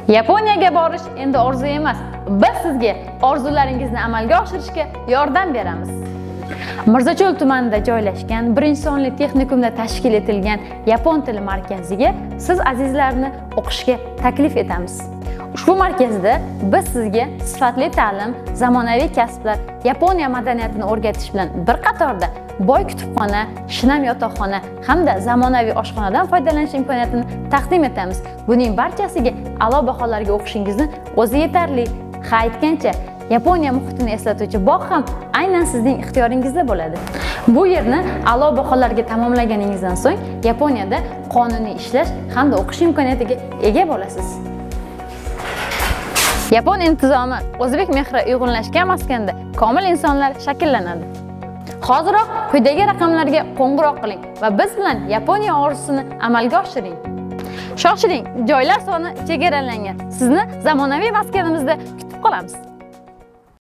Yaponiyaga borish endi orzu emas. Biz sizga orzularingizni amalga oshirishga yordam beramiz. Mirzacho'l tumanida joylashgan 1-sonli texnikumda tashkil etilgan Yapon tili markaziga siz azizlarni o'qishga taklif etamiz. Ushbu markazda biz sizga sifatli ta'lim, zamonaviy kasblar, Yaponiya madaniyatini o'rgatish bilan bir qatorda boy kutubxona, shinam yotoqxona hamda zamonaviy oshxonadan foydalanish imkoniyatini taqdim etamiz. Buning barchasiga a'lo baholarga o'qishingizni o'zi yetarli. Ha aytgancha, Yaponiya muhitini eslatuvchi bog' ham aynan sizning ixtiyoringizda bo'ladi. Bu yerni a'lo baholarga tamomlaganingizdan so'ng Yaponiyada qonuniy ishlash hamda o'qish imkoniyatiga ega bo'lasiz. Yapon intizomi o'zbek mehri uyg'unlashgan maskanda komil insonlar shakllanadi. Hoziroq quyidagi raqamlarga qo'ng'iroq qiling va biz bilan Yaponiya orzusini amalga oshiring. Shoshiling, joylar soni chegaralangan. Sizni zamonaviy maskanimizda kutib qolamiz.